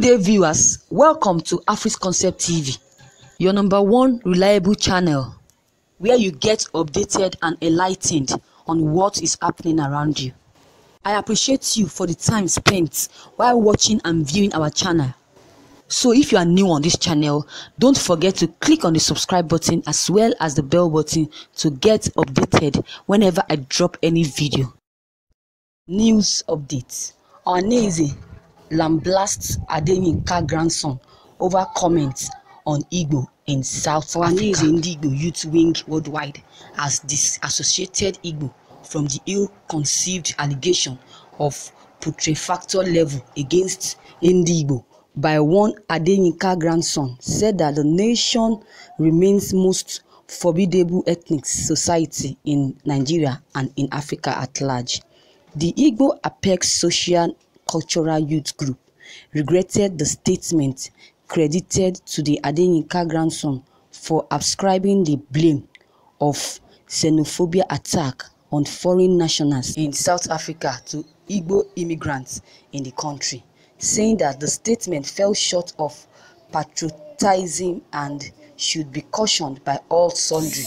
Good day, viewers. Welcome to Afri's Concept TV, your number one reliable channel where you get updated and enlightened on what is happening around you. I appreciate you for the time spent while watching and viewing our channel. So if you are new on this channel, don't forget to click on the subscribe button as well as the bell button to get updated whenever I drop any video. News updates. Ohanaeze lambasts Adeyinka'S grandson over comments on Igbo in South Africa. Ohanaeze NDIGBO youth wing worldwide has disassociated Igbo from the ill-conceived allegation of putrefactor level against NDIGBO by one Adeyinka'S grandson, said that the nation remains most formidable ethnic society in Nigeria and in Africa at large. The Igbo Apex Social Cultural Youth Group regretted the statement credited to the Adeyinka'S grandson for ascribing the blame of xenophobia attack on foreign nationals in South Africa to Igbo immigrants in the country, saying that the statement fell short of patriotism and should be cautioned by all sundry.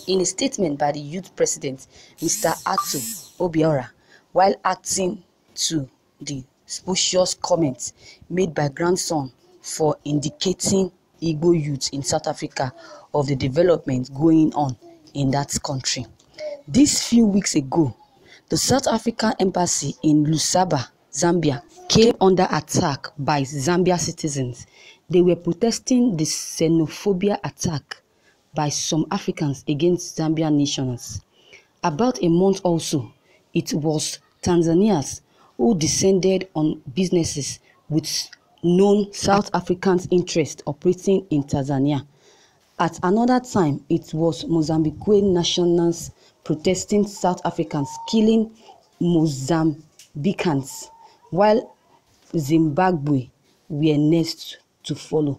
In a statement by the youth president, Mr. Ato Obiora, while acting to the specious comments made by grandson for indicating Igbo youth in South Africa of the development going on in that country. These few weeks ago, the South African embassy in Lusaba, Zambia, came under attack by Zambia citizens. They were protesting the xenophobia attack by some Africans against Zambian nationals. About a month also, it was Tanzanians who descended on businesses with known South Africans' interest operating in Tanzania. At another time, it was Mozambican nationals protesting South Africans killing Mozambicans, while Zimbabwe were next to follow.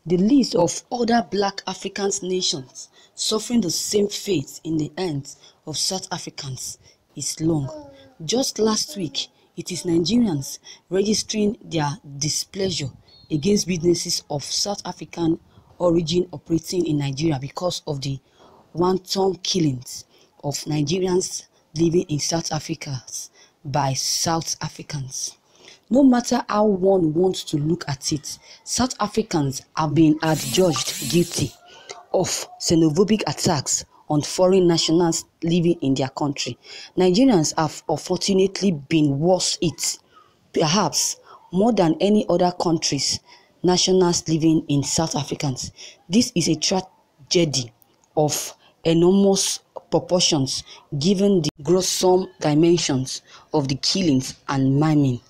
The list of other black African nations suffering the same fate in the hands of South Africans is long. Just last week, it is Nigerians registering their displeasure against businesses of South African origin operating in Nigeria because of the wanton killings of Nigerians living in South Africa by South Africans. No matter how one wants to look at it, South Africans have been adjudged guilty of xenophobic attacks on foreign nationals living in their country. Nigerians have unfortunately been worse hit, perhaps more than any other country's nationals living in South Africans. This is a tragedy of enormous proportions given the gruesome dimensions of the killings and maiming,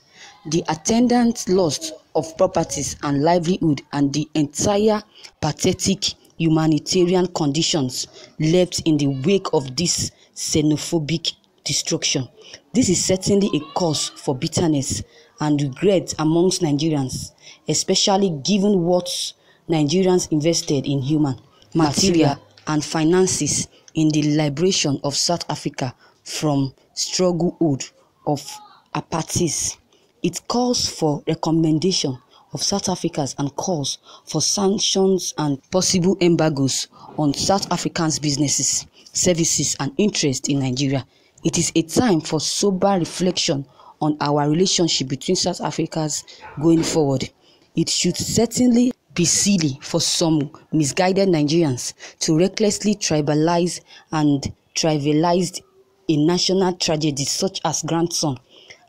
the attendant loss of properties and livelihood, and the entire pathetic humanitarian conditions left in the wake of this xenophobic destruction. This is certainly a cause for bitterness and regret amongst Nigerians, especially given what Nigerians invested in human, material, and finances in the liberation of South Africa from struggle of apartheid. It calls for recommendation of South Africans and calls for sanctions and possible embargoes on South Africans' businesses, services, and interests in Nigeria. It is a time for sober reflection on our relationship between South Africans going forward. It should certainly be silly for some misguided Nigerians to recklessly tribalize and trivialize a national tragedy such as grandson,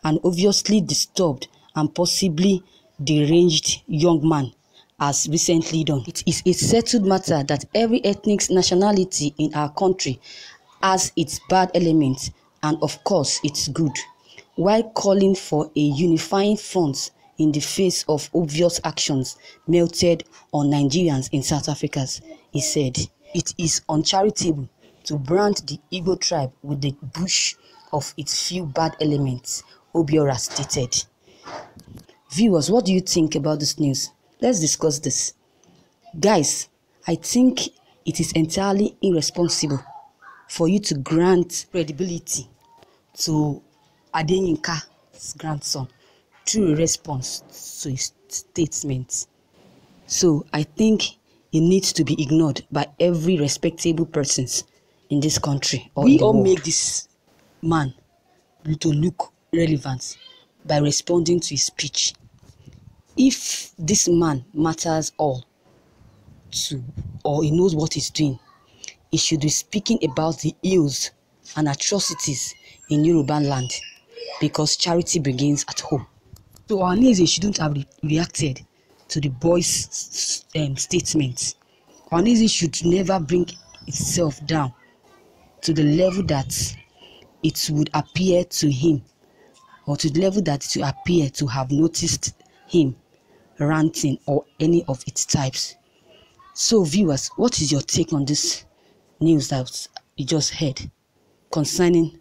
an obviously disturbed and possibly deranged young man has recently done. It is a settled matter that every ethnic nationality in our country has its bad elements and of course its good, while calling for a unifying front in the face of obvious actions melted on Nigerians in South Africa. He said, "It is uncharitable to brand the Igbo tribe with the bush of its few bad elements," Obiora stated. Viewers, what do you think about this news? Let's discuss this. Guys, I think it is entirely irresponsible for you to grant credibility to Adeyinka'S grandson through a response to his statement. So I think it needs to be ignored by every respectable person in this country or in the world. We all make this man to look relevant by responding to his speech. If this man matters all to, or he knows what he's doing, he should be speaking about the ills and atrocities in Yoruba land, because charity begins at home. So Ohanaeze shouldn't have reacted to the boy's statement. Ohanaeze should never bring itself down to the level that it would appear to him, or to the level that it would appear to have noticed him ranting or any of its types. So viewers, what is your take on this news that you just heard concerning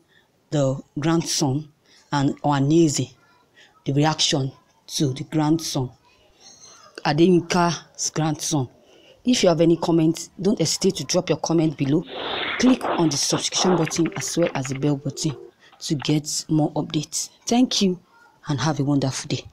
the grandson and Ohanaeze, the reaction to the grandson, Adeyinka'S grandson? If you have any comments, don't hesitate to drop your comment below. Click on the subscription button as well as the bell button to get more updates. Thank you and have a wonderful day.